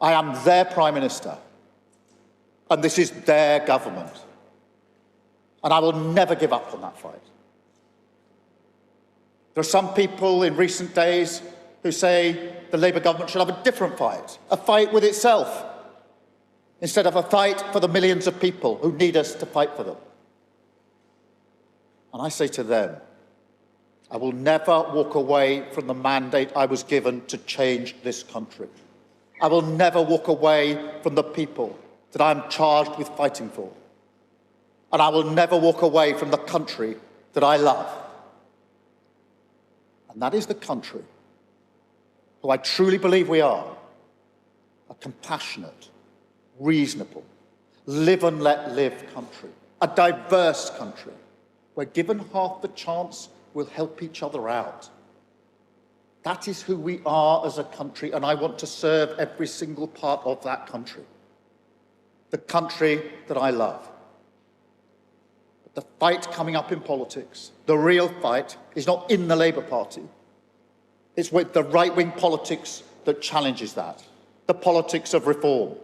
I am their Prime Minister, and this is their government. And I will never give up on that fight. There are some people in recent days who say the Labour government should have a different fight, a fight with itself, instead of a fight for the millions of people who need us to fight for them. And I say to them, I will never walk away from the mandate I was given to change this country. I will never walk away from the people that I am charged with fighting for. And I will never walk away from the country that I love. And that is the country who I truly believe we are, a compassionate, reasonable, live and let live country, a diverse country, where given half the chance, we'll help each other out. That is who we are as a country, and I want to serve every single part of that country, the country that I love. But the fight coming up in politics, the real fight, is not in the Labour Party. It's with the right-wing politics that challenges that, the politics of reform,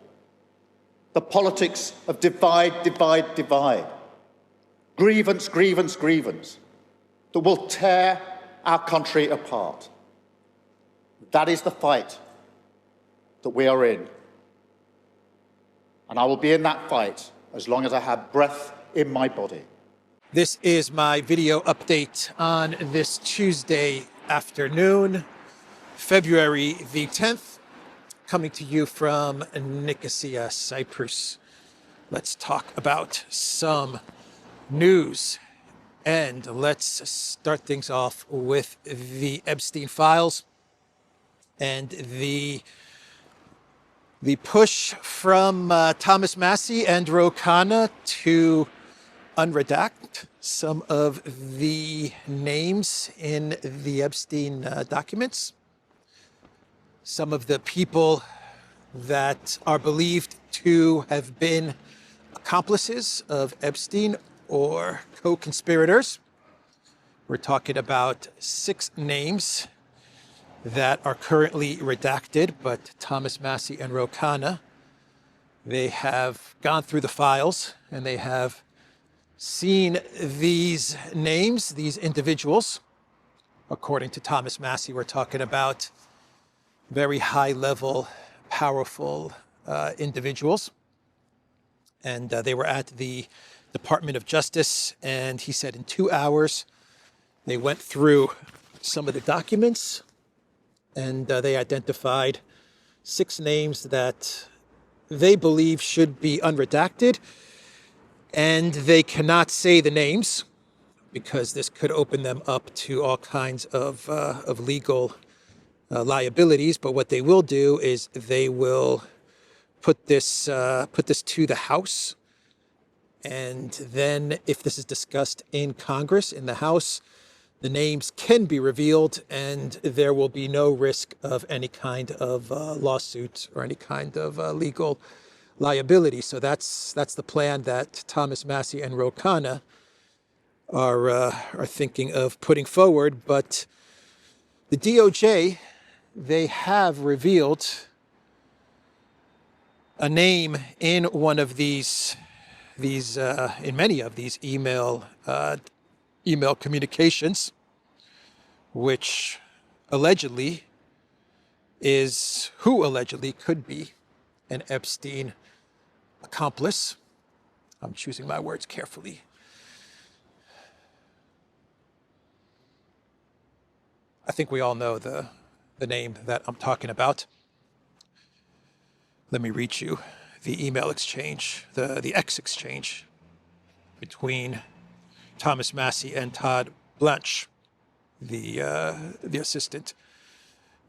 the politics of divide, divide, divide, grievance, grievance, grievance, that will tear our country apart. That is the fight that we are in. And I will be in that fight as long as I have breath in my body. This is my video update on this Tuesday afternoon, February the 10th, coming to you from Nicosia, Cyprus. Let's talk about some news. And let's start things off with the Epstein files and the push from Thomas Massie and Ro Khanna to unredact some of the names in the Epstein documents. Some of the people that are believed to have been accomplices of Epstein or co-conspirators. We're talking about 6 names that are currently redacted, but Thomas Massie and Ro Khanna, they have gone through the files and they have seen these names, these individuals. According to Thomas Massie, we're talking about very high-level, powerful individuals. And they were at the Department of Justice, and he said in 2 hours, they went through some of the documents, and they identified 6 names that they believe should be unredacted, and they cannot say the names because this could open them up to all kinds of legal liabilities. But what they will do is they will put this to the House, and then if this is discussed in Congress, in the House, the names can be revealed, and there will be no risk of any kind of lawsuit or any kind of legal liability. So that's the plan that Thomas Massie and Ro Khanna are thinking of putting forward. But the DOJ, they have revealed a name in one of these in many of these email communications, which allegedly could be an Epstein accomplice. I'm choosing my words carefully. I think we all know the name that I'm talking about. Let me read you the email exchange, the X exchange between Thomas Massie and Todd Blanche, the assistant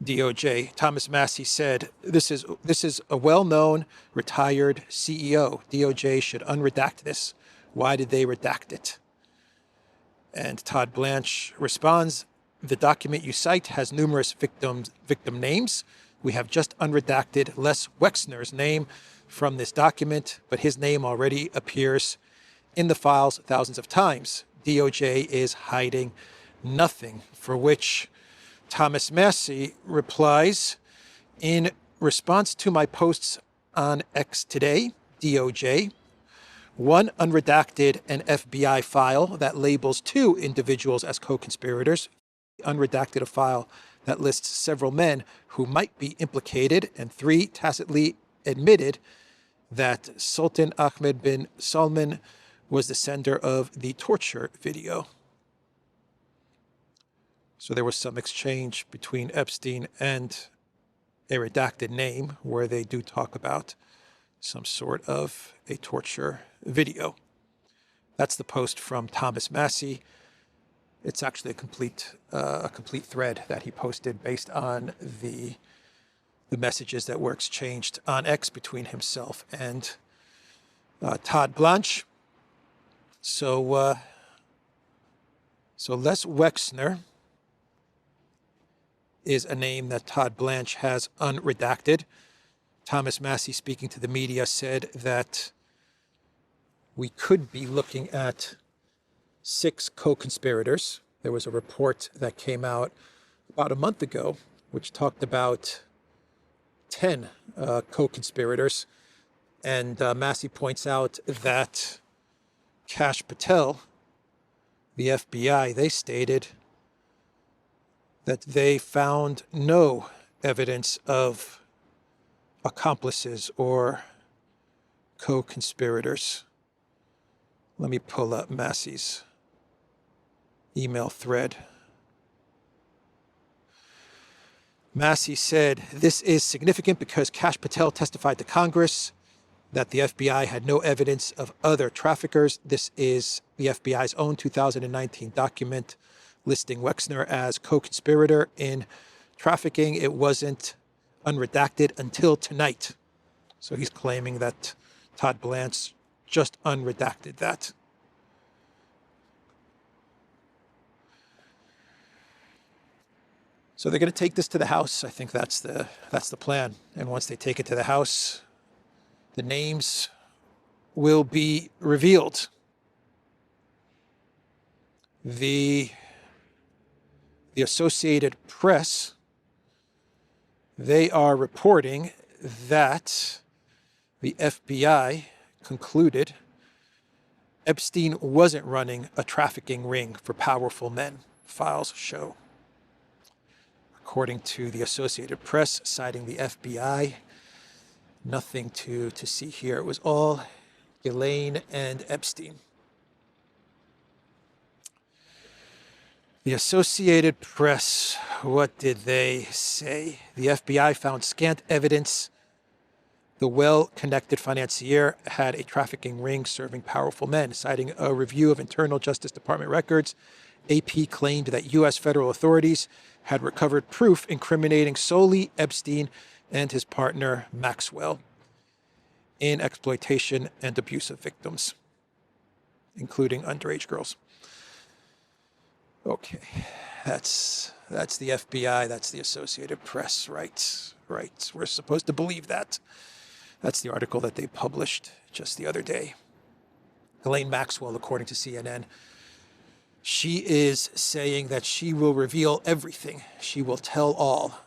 DOJ. Thomas Massie said, this is a well-known retired CEO. DOJ should unredact this. Why did they redact it? And Todd Blanche responds, the document you cite has numerous victim names. We have just unredacted Les Wexner's name from this document, but his name already appears in the files thousands of times. DOJ is hiding nothing, for which Thomas Massie replies, in response to my posts on X today, DOJ, one unredacted an FBI file that labels two individuals as co-conspirators, unredacted a file that lists several men who might be implicated, and three tacitly admitted that Sultan Ahmed bin Salman was the sender of the torture video. So there was some exchange between Epstein and a redacted name where they do talk about some sort of a torture video. That's the post from Thomas Massie. It's actually a complete thread that he posted based on the messages that were exchanged on X between himself and Todd Blanche. So Les Wexner is a name that Todd Blanche has unredacted. Thomas Massie, speaking to the media, said that we could be looking at 6 co-conspirators. There was a report that came out about a month ago which talked about 10 co-conspirators. And Massie points out that Kash Patel, the FBI, they stated that they found no evidence of accomplices or co-conspirators. Let me pull up Massie's email thread. Massie said, "This is significant because Kash Patel testified to Congress that the FBI had no evidence of other traffickers. This is the FBI's own 2019 document listing Wexner as co-conspirator in trafficking. It wasn't unredacted until tonight." So he's claiming that Todd Blanche just unredacted that. So they're going to take this to the House. I think that's the plan. And once they take it to the House, the names will be revealed. The Associated Press, they are reporting that the FBI concluded Epstein wasn't running a trafficking ring for powerful men, files show. According to the Associated Press, citing the FBI, nothing to see here. It was all Ghislaine and Epstein. The Associated Press, what did they say? The FBI found scant evidence the well-connected financier had a trafficking ring serving powerful men. Citing a review of internal Justice Department records, AP claimed that U.S. federal authorities had recovered proof incriminating solely Epstein and his partner Maxwell in exploitation and abuse of victims, including underage girls. Okay, that's the FBI, that's the Associated Press, right. We're supposed to believe that. That's the article that they published just the other day. Ghislaine Maxwell, according to CNN, she is saying that she will reveal everything. She will tell all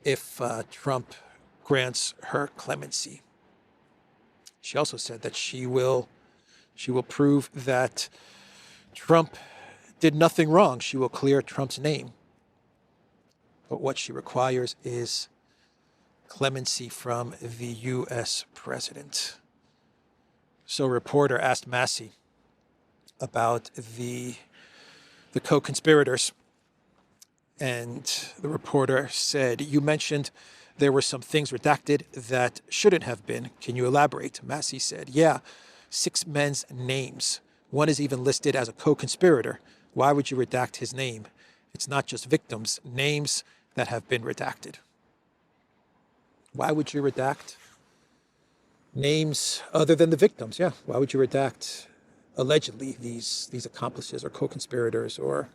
if Trump grants her clemency. She also said that she will prove that Trump did nothing wrong. She will clear Trump's name. But what she requires is clemency from the U.S. president. So a reporter asked Massie about the co-conspirators. And the reporter said, "You mentioned there were some things redacted that shouldn't have been. Can you elaborate?" Massie said, "Yeah, 6 men's names. One is even listed as a co-conspirator. Why would you redact his name? It's not just victims, names that have been redacted." Why would you redact names other than the victims? Yeah, why would you redact allegedly these accomplices or co-conspirators or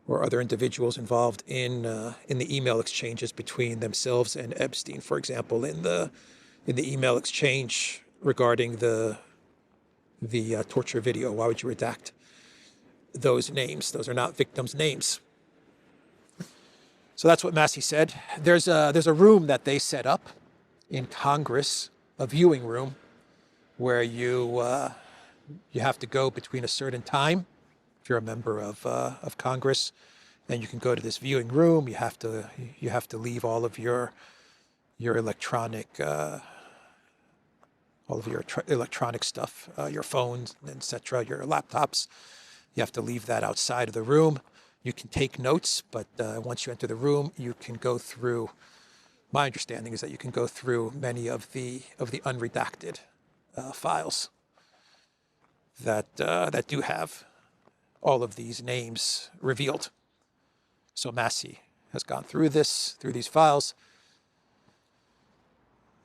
other individuals involved in the email exchanges between themselves and Epstein? For example, in the email exchange regarding the torture video, why would you redact those names? Those are not victims' names. So that's what Massie said. There's a room that they set up in Congress, a viewing room, where you have to go between a certain time, if you're a member of Congress, and you can go to this viewing room. You have to leave all of your electronic electronic stuff, your phones, etc., your laptops. You have to leave that outside of the room. You can take notes, but once you enter the room, you can go through. My understanding is that you can go through many of the unredacted files that do have all of these names revealed. So Massie has gone through these files.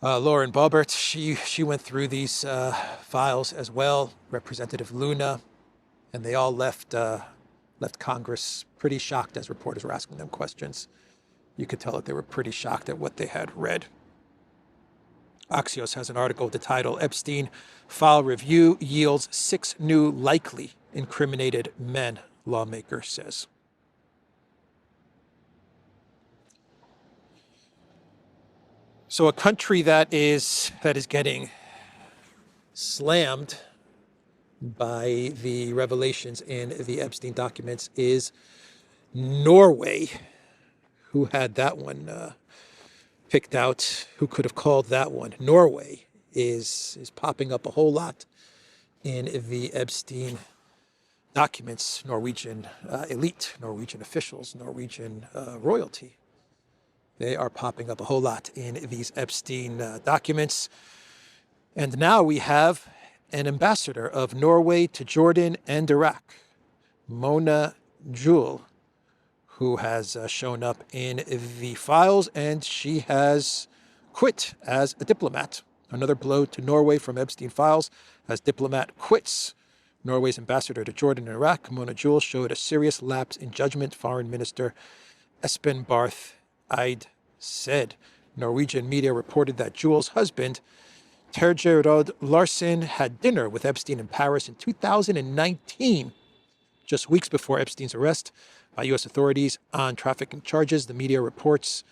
Lauren Boebert, she went through these files as well. Representative Luna, and they all left Congress pretty shocked as reporters were asking them questions. You could tell that they were pretty shocked at what they had read. Axios has an article with the title, Epstein File Review Yields 6 New Likely Incriminated Men, Lawmaker Says. So a country that is getting slammed by the revelations in the Epstein documents is Norway. Who had that one picked out? Who could have called that one? Norway is popping up a whole lot in the Epstein documents. Norwegian elite, Norwegian officials, Norwegian royalty. They are popping up a whole lot in these Epstein documents. And now we have an ambassador of Norway to Jordan and Iraq, Mona Jewel, who has shown up in the files, and she has quit as a diplomat. Another blow to Norway from Epstein files as diplomat quits. Norway's ambassador to Jordan and Iraq, Mona Jewel, showed a serious lapse in judgment, Foreign Minister Espen Barth Eide said. Norwegian media reported that Jewel's husband, Terje Rod Larsen, had dinner with Epstein in Paris in 2019, just weeks before Epstein's arrest by U.S. authorities on trafficking charges. The media reports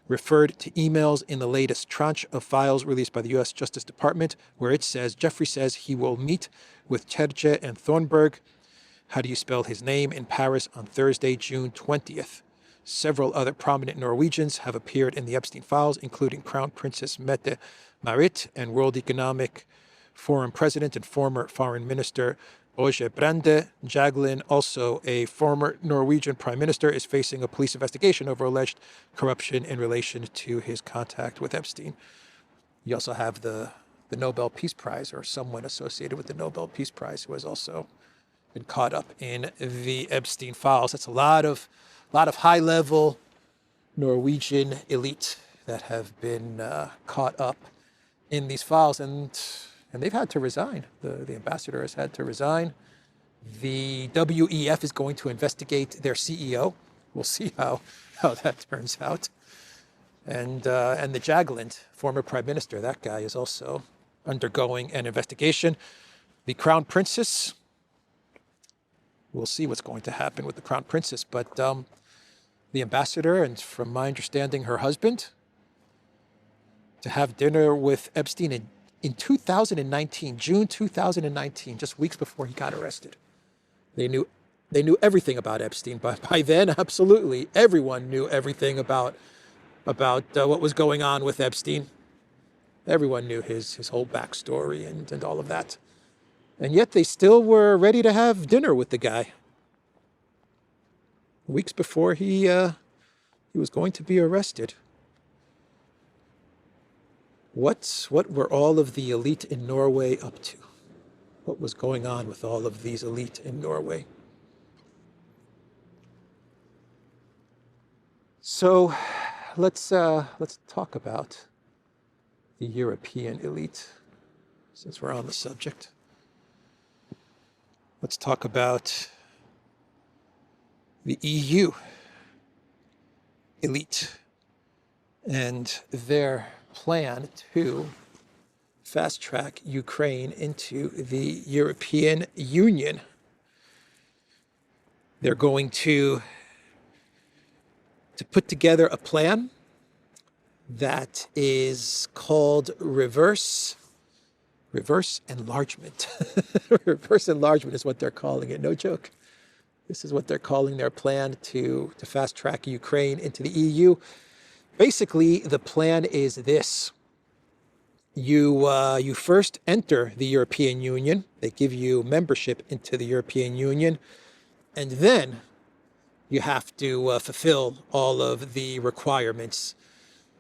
referred to emails in the latest tranche of files released by the U.S. Justice Department, where it says, Jeffrey says he will meet with Terje and Thornburg, how do you spell his name, in Paris on Thursday, June 20th. Several other prominent Norwegians have appeared in the Epstein files, including Crown Princess Mette-Marit and World Economic Forum President and former Foreign Minister Børge Brende. Jagland, also a former Norwegian Prime Minister, is facing a police investigation over alleged corruption in relation to his contact with Epstein. You also have the Nobel Peace Prize, or someone associated with the Nobel Peace Prize, who has also been caught up in the Epstein files. That's a lot of high-level Norwegian elite that have been caught up in these files, and they've had to resign. The ambassador has had to resign. The WEF is going to investigate their CEO. We'll see how that turns out. And the Jagland, former prime minister, that guy is also undergoing an investigation. The Crown Princess, we'll see what's going to happen with the Crown Princess, but the ambassador, and from my understanding, her husband, to have dinner with Epstein in 2019, June 2019, just weeks before he got arrested. They knew everything about Epstein, but by then, absolutely, everyone knew everything about what was going on with Epstein. Everyone knew his whole backstory and all of that. And yet they still were ready to have dinner with the guy weeks before he was going to be arrested. What were all of the elite in Norway up to? What was going on with all of these elite in Norway? So let's talk about the European elite, since we're on the subject. Let's talk about the EU elite and their plan to fast-track Ukraine into the European Union. They're going to to put together a plan that is called reverse enlargement. Reverse enlargement is what they're calling it. No joke. This is what they're calling their plan to fast track Ukraine into the EU. Basically, the plan is this. You first enter the European Union. They give you membership into the European Union. And then you have to fulfill all of the requirements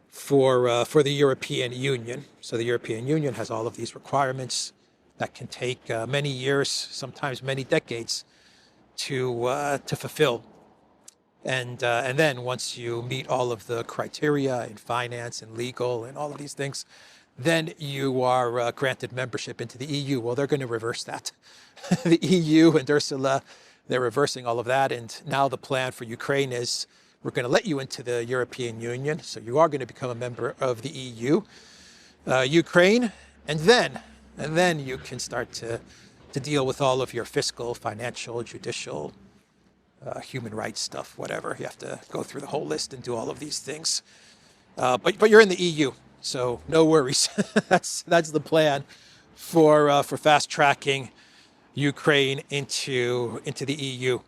for the European Union. So the European Union has all of these requirements that can take many years, sometimes many decades, to fulfill. And then once you meet all of the criteria in finance and legal and all of these things, then you are granted membership into the EU. Well, they're going to reverse that. The EU and Ursula, they're reversing all of that. And now the plan for Ukraine is we're going to let you into the European Union. So you are going to become a member of the EU, Ukraine, and then you can start to deal with all of your fiscal, financial, judicial, human rights stuff, whatever. You have to go through the whole list and do all of these things. But you're in the EU, so no worries. That's the plan for fast tracking Ukraine into the EU.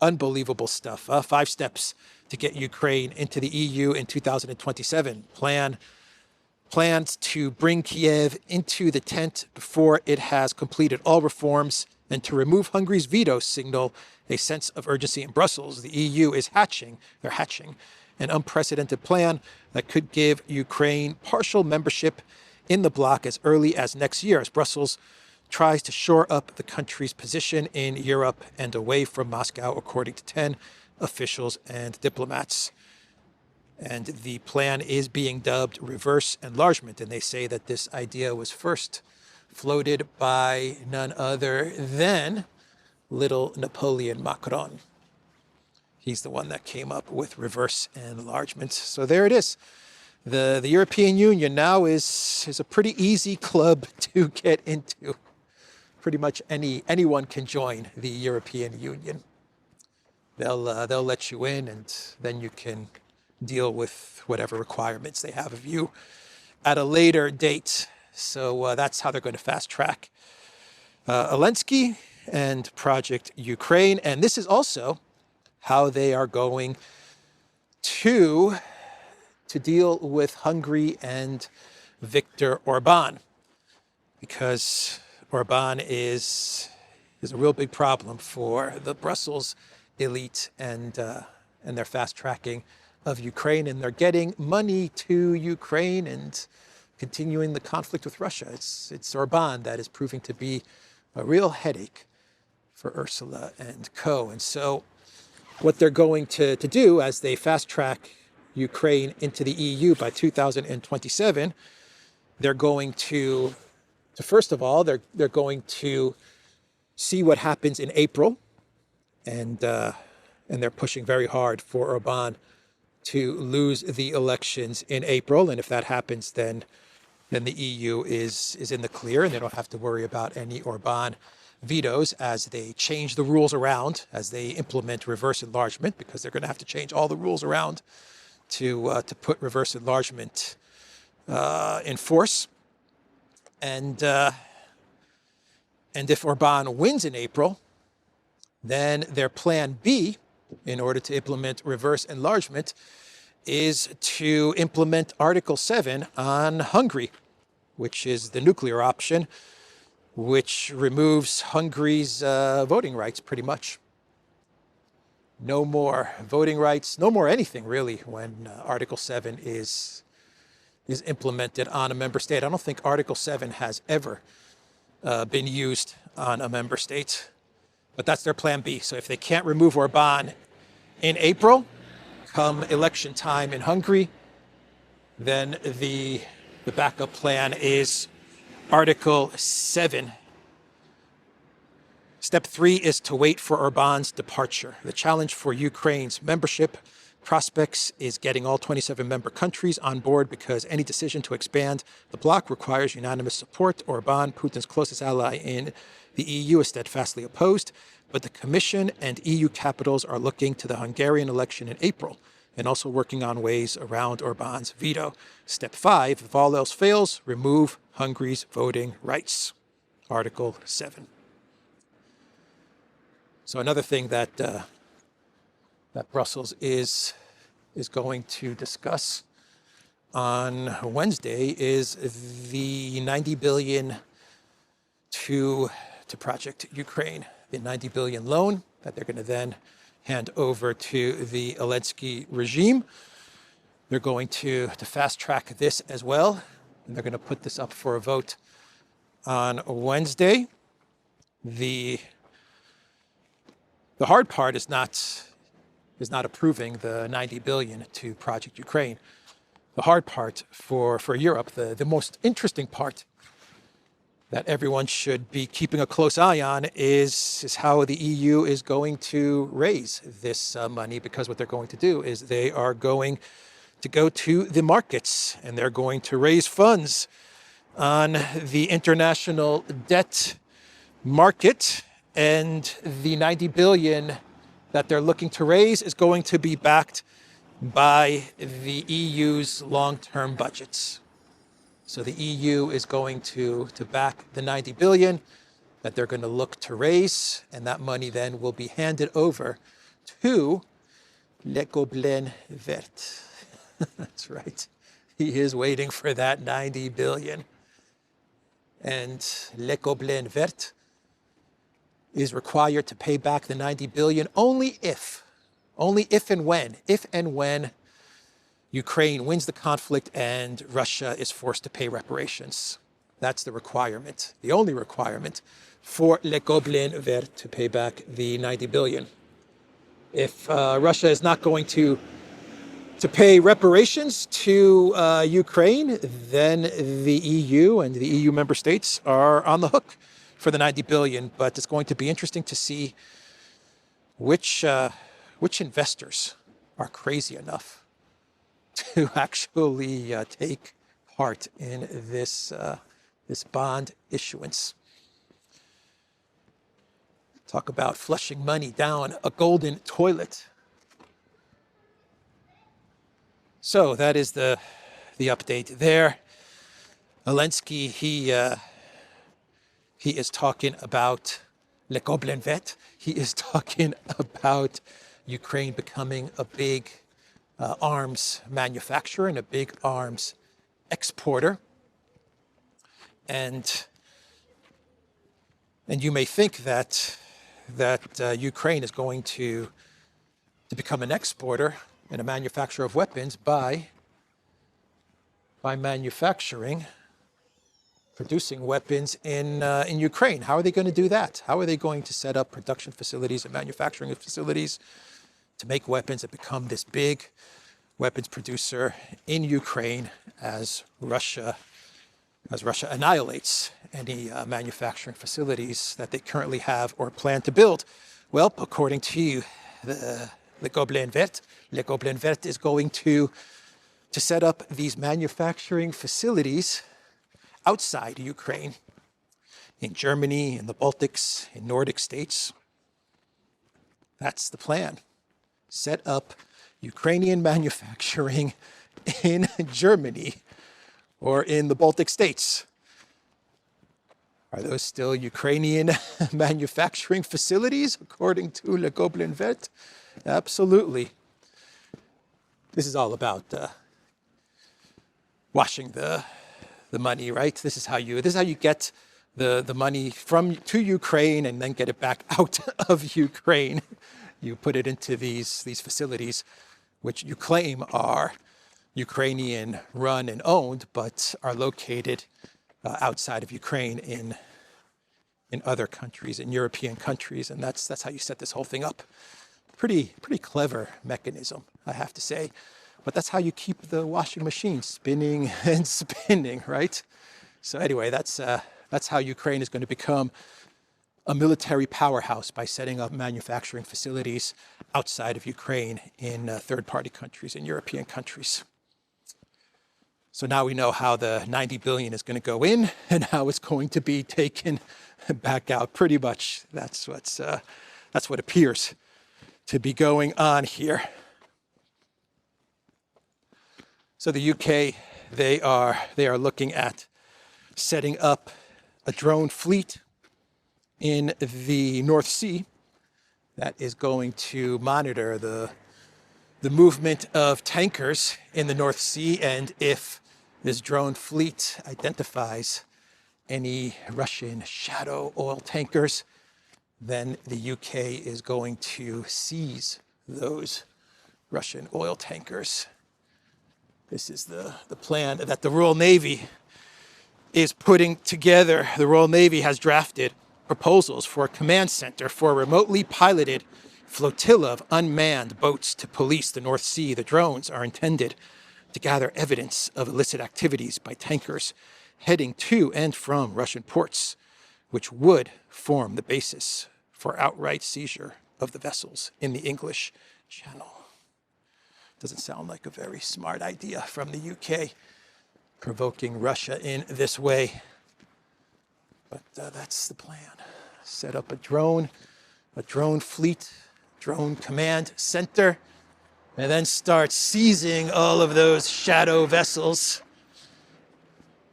Unbelievable stuff. 5 steps to get Ukraine into the EU in 2027. Plans to bring Kiev into the tent before it has completed all reforms, and to remove Hungary's veto signal a sense of urgency in Brussels. The EU is hatching an unprecedented plan that could give Ukraine partial membership in the bloc as early as next year, as Brussels tries to shore up the country's position in Europe and away from Moscow, according to 10 officials and diplomats. And the plan is being dubbed reverse enlargement. And they say that this idea was first floated by none other than little Napoleon Macron. He's the one that came up with reverse enlargement. So there it is. The European Union now is a pretty easy club to get into. Pretty much anyone can join the European Union. They'll let you in, and then you can deal with whatever requirements they have of you at a later date. So that's how they're going to fast track Zelensky and Project Ukraine. And this is also how they are going to deal with Hungary and Viktor Orban, because Orban is a real big problem for the Brussels elite and their fast tracking of Ukraine, and they're getting money to Ukraine and continuing the conflict with Russia. It's Orban that is proving to be a real headache for Ursula and co. And so what they're going to do as they fast track Ukraine into the EU by 2027, they're going to first of all, they're going to see what happens in April, and they're pushing very hard for Orban to lose the elections in April. And if that happens, then the EU is in the clear, and they don't have to worry about any Orban vetoes as they change the rules around, as they implement reverse enlargement, because they're going to have to change all the rules around to put reverse enlargement in force. And if Orban wins in April, then their plan B, in order to implement reverse enlargement, is to implement Article 7 on Hungary, which is the nuclear option, which removes Hungary's voting rights pretty much. No more voting rights, no more anything really when Article 7 is implemented on a member state. I don't think Article 7 has ever been used on a member state, but that's their plan B. So if they can't remove Orban in April, come election time in Hungary, then the backup plan is Article 7. Step 3 is to wait for Orban's departure. The challenge for Ukraine's membership prospects is getting all 27 member countries on board, because any decision to expand the bloc requires unanimous support. Orban, Putin's closest ally in the EU, is steadfastly opposed, but the Commission and EU capitals are looking to the Hungarian election in April and also working on ways around Orban's veto. Step 5, if all else fails, remove Hungary's voting rights. Article 7. So another thing that that Brussels is going to discuss on Wednesday is the 90 billion to Project Ukraine, the 90 billion loan that they're going to then hand over to the Zelensky regime. They're going to fast track this as well, and they're going to put this up for a vote on Wednesday. The hard part is not approving the 90 billion to Project Ukraine. The hard part for Europe, the most interesting part that everyone should be keeping a close eye on is how the EU is going to raise this money, because what they're going to do is they are going to go to the markets and they're going to raise funds on the international debt market, and the 90 billion that they're looking to raise is going to be backed by the EU's long-term budgets. So the EU is going to back the 90 billion that they're going to look to raise, and that money then will be handed over to Le Gobelin Vert. That's right. He is waiting for that 90 billion. And Le Gobelin Vert is required to pay back the 90 billion only if and when Ukraine wins the conflict and Russia is forced to pay reparations. That's the requirement, the only requirement for Le Gobelin Vert to pay back the 90 billion. If Russia is not going to pay reparations to Ukraine, then the EU and the EU member states are on the hook for the 90 billion. But it's going to be interesting to see which investors are crazy enough to actually take part in this bond issuance. Talk about flushing money down a golden toilet. So that is the update there. Zelensky, he is talking about Le Gobelin Vert. He is talking about Ukraine becoming a big arms manufacturer and a big arms exporter. And you may think that Ukraine is going to become an exporter and a manufacturer of weapons by producing weapons in Ukraine. How are they going to do that? How are they going to set up production facilities and manufacturing facilities to make weapons and become this big weapons producer in Ukraine as Russia annihilates any manufacturing facilities that they currently have or plan to build? Well, according to the Gobelin Vert, Le Gobelin Vert is going to set up these manufacturing facilities outside Ukraine, in Germany, in the Baltics, in Nordic states. That's the plan. Set up Ukrainian manufacturing in Germany or in the Baltic states. Are those still Ukrainian manufacturing facilities, according to Le Gobelin Vert? Absolutely. This is all about washing the money, right? This is how you get the money to Ukraine and then get it back out of Ukraine. You put it into these facilities, which you claim are Ukrainian run and owned, but are located outside of Ukraine in other countries, in European countries, and that's how you set this whole thing up. Pretty clever mechanism, I have to say. But that's how you keep the washing machine spinning and spinning, right? So anyway, that's how Ukraine is going to become a military powerhouse, by setting up manufacturing facilities outside of Ukraine in third-party countries, in European countries. So now we know how the 90 billion is going to go in and how it's going to be taken back out. Pretty much that's what appears to be going on here. So the UK, they are looking at setting up a drone fleet in the North Sea that is going to monitor the movement of tankers in the North Sea, and if this drone fleet identifies any Russian shadow oil tankers, then the UK is going to seize those Russian oil tankers. This is the plan that the Royal Navy is putting together. The Royal Navy has drafted proposals for a command center for a remotely piloted flotilla of unmanned boats to police the North Sea. The drones are intended to gather evidence of illicit activities by tankers heading to and from Russian ports, which would form the basis for outright seizure of the vessels in the English Channel. Doesn't sound like a very smart idea from the UK, provoking Russia in this way. But that's the plan. Set up a drone fleet, drone command center, and then start seizing all of those shadow vessels.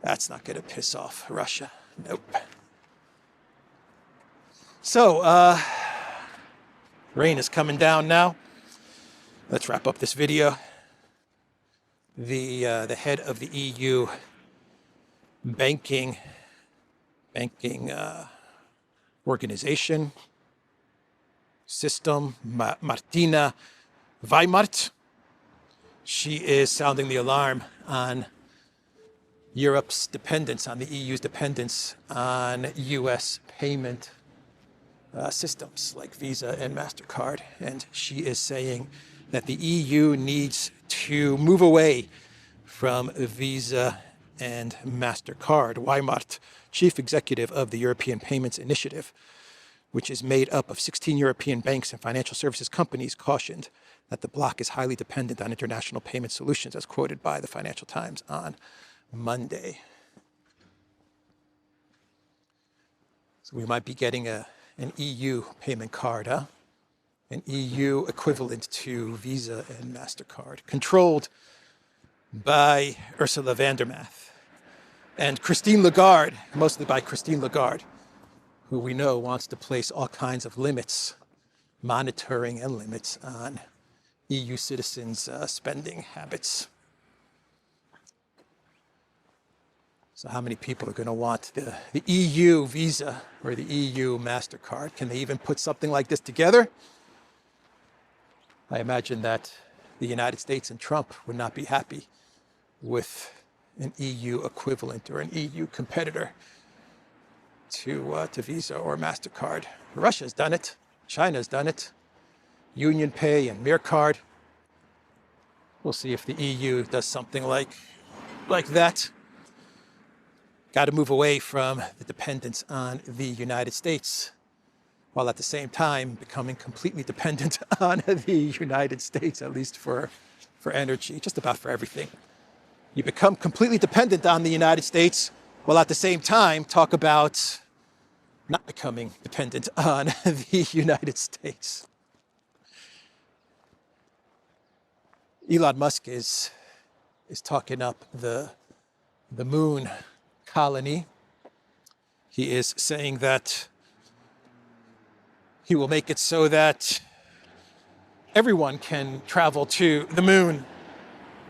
That's not going to piss off Russia. Nope. So, rain is coming down now. Let's wrap up this video. The head of the EU banking organization system, Martina Weimart, she is sounding the alarm on Europe's dependence, on the EU's dependence on US payment systems like Visa and MasterCard. And she is saying that the EU needs to move away from Visa and MasterCard. Weimart, chief executive of the European Payments Initiative, which is made up of 16 European banks and financial services companies, cautioned that the bloc is highly dependent on international payment solutions, as quoted by the Financial Times on Monday. So we might be getting an EU payment card, huh? An EU equivalent to Visa and MasterCard, controlled by Ursula von der Leyen and Christine Lagarde, mostly by Christine Lagarde, who we know wants to place all kinds of limits, monitoring and limits on EU citizens' spending habits. So how many people are going to want the EU Visa or the EU MasterCard? Can they even put something like this together? I imagine that the United States and Trump would not be happy with an EU equivalent or an EU competitor to Visa or MasterCard. Russia's done it. China's done it. Union Pay and MirCard. We'll see if the EU does something like that. Got to move away from the dependence on the United States, while at the same time becoming completely dependent on the United States, at least for energy, just about for everything. You become completely dependent on the United States, while at the same time talk about not becoming dependent on the United States. Elon Musk is talking up the moon colony. He is saying that he will make it so that everyone can travel to the moon.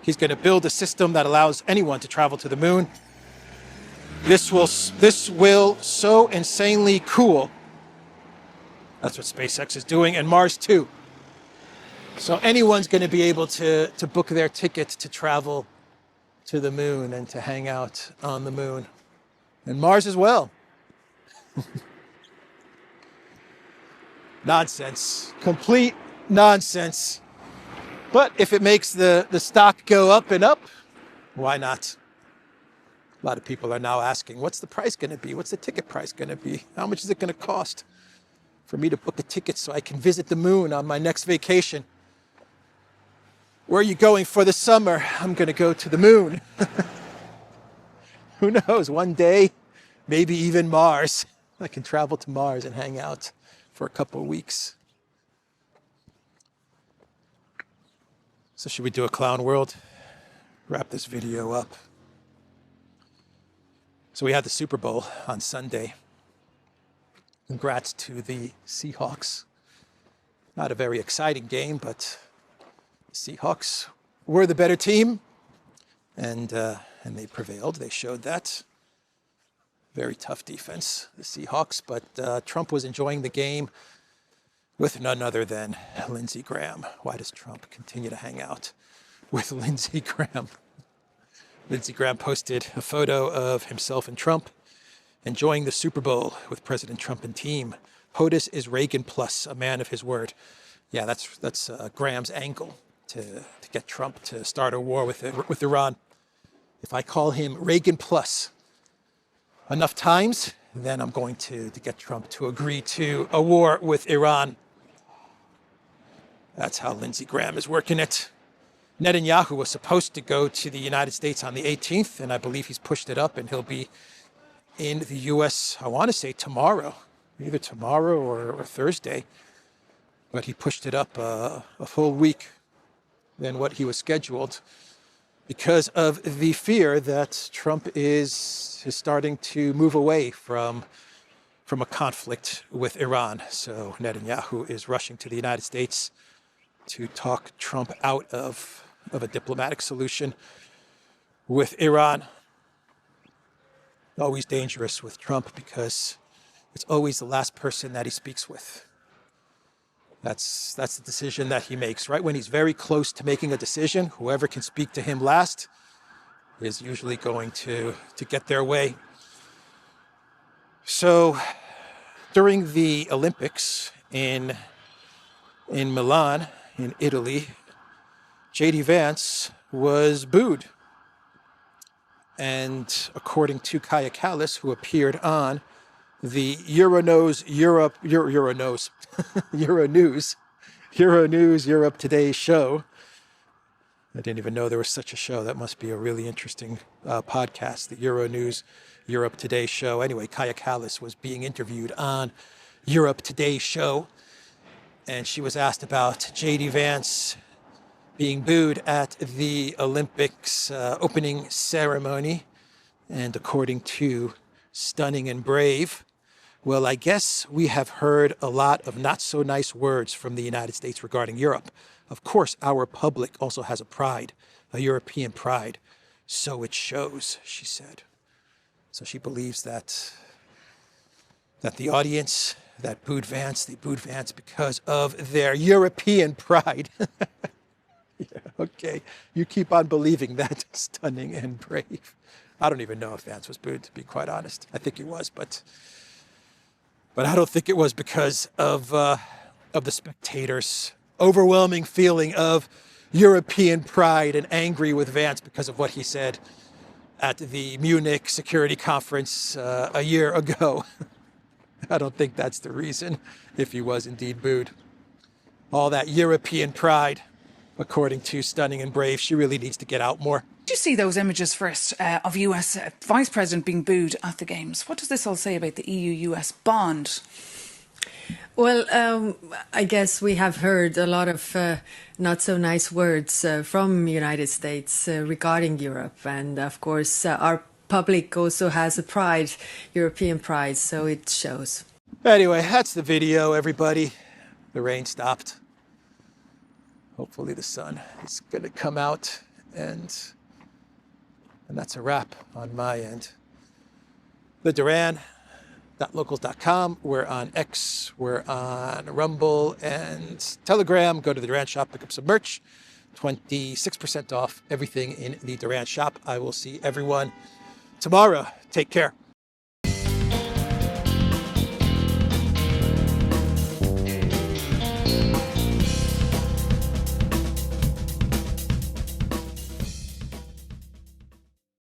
He's going to build a system that allows anyone to travel to the moon. This will so insanely cool. That's what SpaceX is doing, and Mars too. So anyone's going to be able to book their ticket to travel to the moon and to hang out on the moon. And Mars as well. Nonsense. Complete nonsense. But if it makes the stock go up and up, why not? A lot of people are now asking, what's the price going to be? What's the ticket price going to be? How much is it going to cost for me to book a ticket so I can visit the moon on my next vacation? Where are you going for the summer? I'm going to go to the moon. Who knows? One day, maybe even Mars. I can travel to Mars and hang out for a couple of weeks. So should we do a clown world wrap this video up. So we had the Super Bowl on Sunday. Congrats to the Seahawks. Not a very exciting game, but the Seahawks were the better team, and they prevailed. They showed that. Very tough defense, the Seahawks, but Trump was enjoying the game with none other than Lindsey Graham. Why does Trump continue to hang out with Lindsey Graham? Lindsey Graham posted a photo of himself and Trump enjoying the Super Bowl with President Trump and team. POTUS is Reagan plus, a man of his word. Yeah, that's Graham's angle to get Trump to start a war with Iran. If I call him Reagan plus enough times, then I'm going to get Trump to agree to a war with Iran. That's how Lindsey Graham is working it. Netanyahu was supposed to go to the United States on the 18th, and I believe he's pushed it up, and he'll be in the U.S., I want to say tomorrow, either tomorrow or Thursday. But he pushed it up a full week than what he was scheduled because of the fear that Trump is starting to move away from a conflict with Iran. So Netanyahu is rushing to the United States to talk Trump out of a diplomatic solution with Iran. Always dangerous with Trump because it's always the last person that he speaks with. That's the decision that he makes. Right when he's very close to making a decision, whoever can speak to him last is usually going to get their way. So during the Olympics in Milan, in Italy, J.D. Vance was booed. And according to Kallas, who appeared on the Euronews Europe Today show. I didn't even know there was such a show. That must be a really interesting podcast, the Euronews Europe Today show. Anyway, Kallas was being interviewed on Europe Today show, and she was asked about J.D. Vance being booed at the Olympics opening ceremony. And according to Stunning and Brave, well, I guess we have heard a lot of not so nice words from the United States regarding Europe. Of course, our public also has a pride, a European pride. So it shows, she said. So she believes that the audience that booed Vance, they booed Vance because of their European pride. Yeah, okay. You keep on believing that. Stunning and Brave. I don't even know if Vance was booed, to be quite honest. I think he was, but I don't think it was because of the spectators' overwhelming feeling of European pride and angry with Vance because of what he said at the Munich Security Conference a year ago. I don't think that's the reason, if he was indeed booed. All that European pride, according to Stunning and Brave, she really needs to get out more. Did you see those images first of US Vice President being booed at the Games? What does this all say about the EU-US bond? Well, I guess we have heard a lot of not so nice words from the United States regarding Europe. And of course, our public also has a pride, European pride, so it shows. Anyway, that's the video, everybody. The rain stopped. Hopefully the sun is going to come out, and that's a wrap on my end. The Duran.locals.com. We're on X, we're on Rumble and Telegram. Go to the Duran shop, pick up some merch. 26% off everything in the Duran shop. I will see everyone tomorrow. Take care.